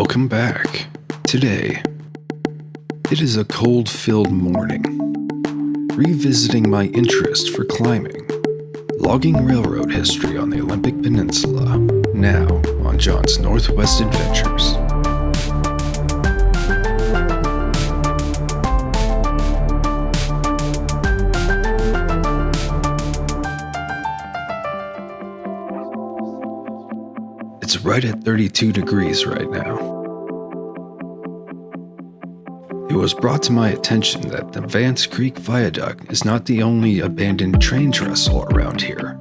Welcome back. Today, it is a cold-filled morning. Revisiting my interest for climbing. Logging railroad history on the Olympic Peninsula. Now on John's Northwest Adventures. It's right at 32 degrees right now. It was brought to my attention that the Vance Creek Viaduct is not the only abandoned train trestle around here.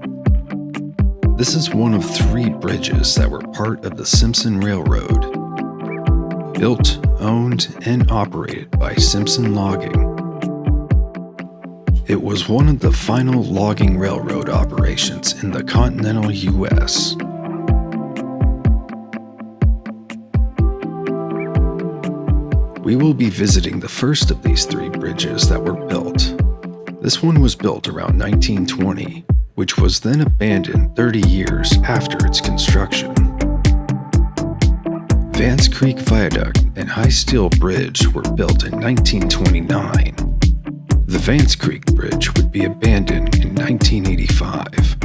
This is one of 3 bridges that were part of the Simpson Railroad. Built, owned, and operated by Simpson Logging. It was one of the final logging railroad operations in the continental U.S. We will be visiting the first of these 3 bridges that were built. This one was built around 1920, which was then abandoned 30 years after its construction. Vance Creek Viaduct and High Steel Bridge were built in 1929. The Vance Creek Bridge would be abandoned in 1985.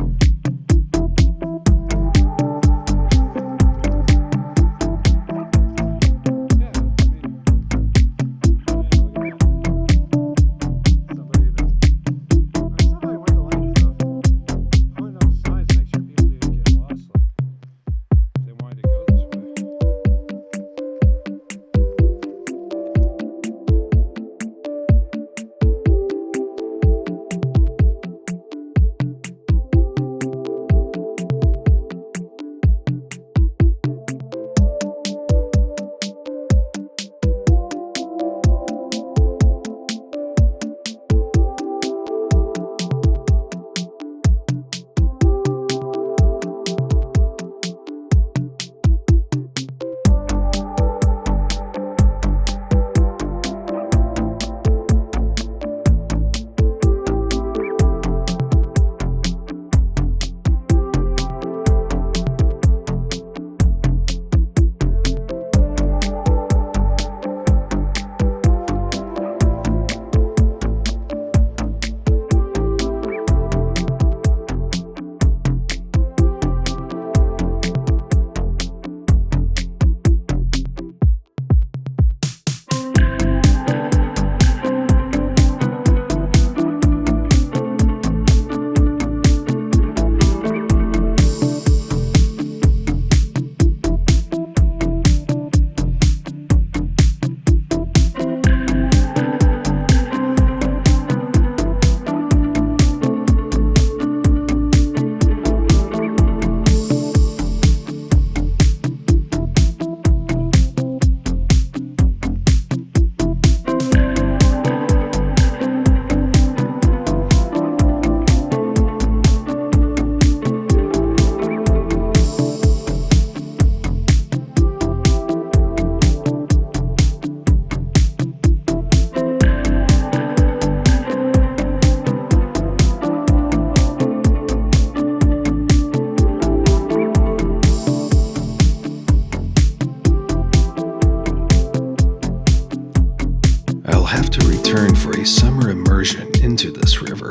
I'll have to return for a summer immersion into this river.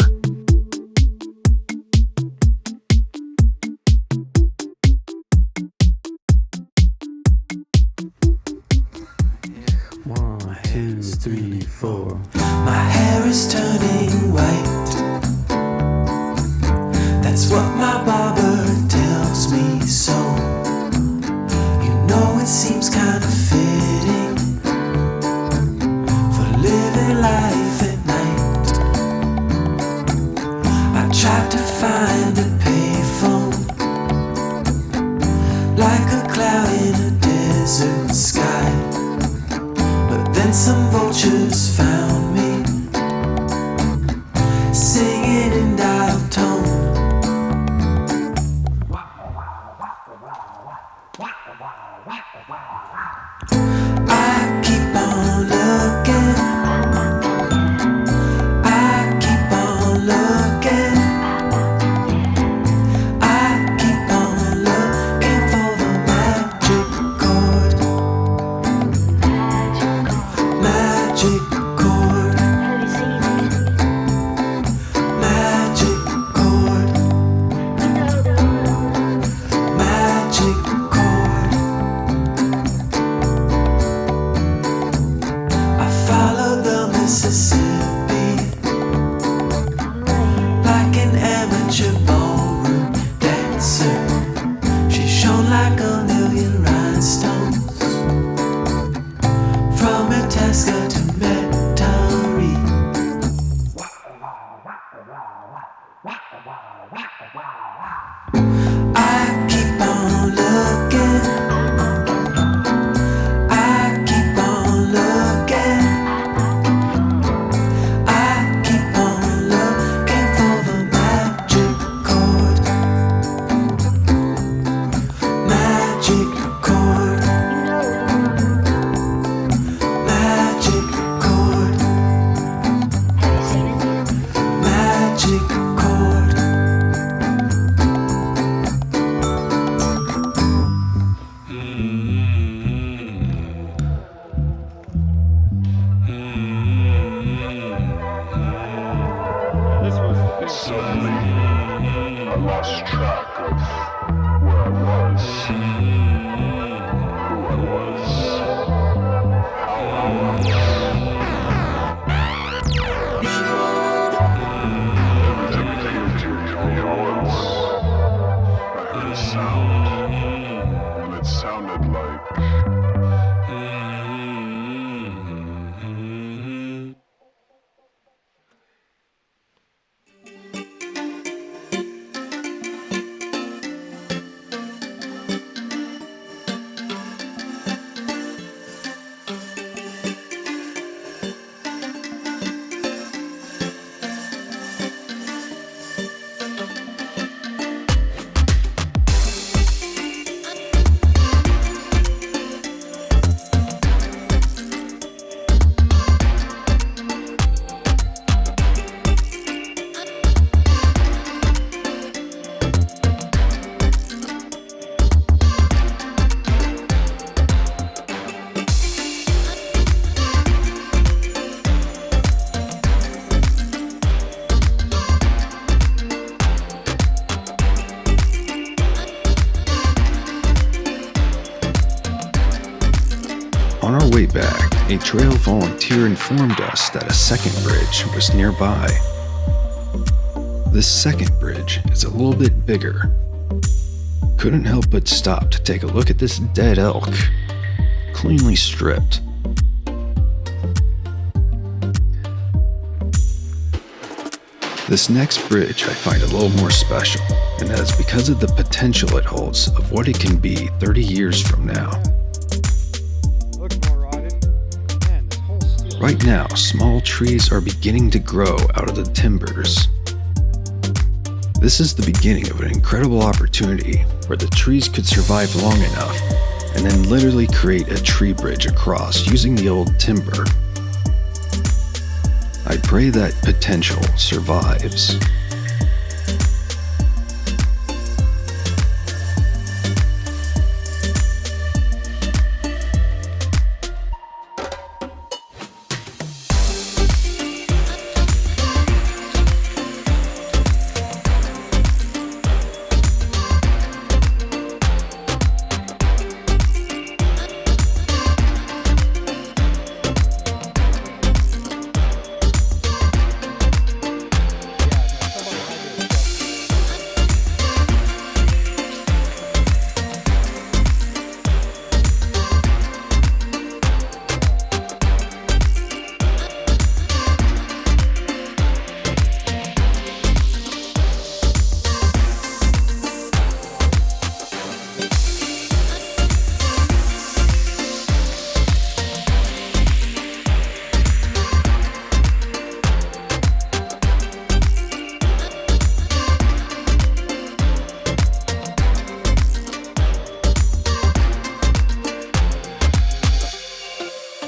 One, two, three, four. My hair is turning white. That's what my barber tells me so. You know it seems kind of fitting for living life at night. I tried to find a payphone, like a cloud in a desert sky. But then some vultures found me, singing in dial tone. I keep on looking, I keep on looking, I keep on looking for the magic chord. sentimentary. I keep on looking. I keep on looking. I keep on looking for the magic chord. Magic chord. Magic chord. Magic chord. Suddenly, I lost track of where I was, who I was, how I was. Everything appeared all at once. I heard a sound, and it sounded like... On our way back, a trail volunteer informed us that a second bridge was nearby. This second bridge is a little bit bigger. Couldn't help but stop to take a look at this dead elk, cleanly stripped. This next bridge I find a little more special, and that is because of the potential it holds of what it can be 30 years from now. Right now, small trees are beginning to grow out of the timbers. This is the beginning of an incredible opportunity where the trees could survive long enough and then literally create a tree bridge across using the old timber. I pray that potential survives.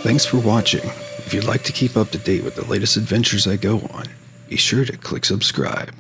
Thanks for watching. If you'd like to keep up to date with the latest adventures I go on, be sure to click subscribe.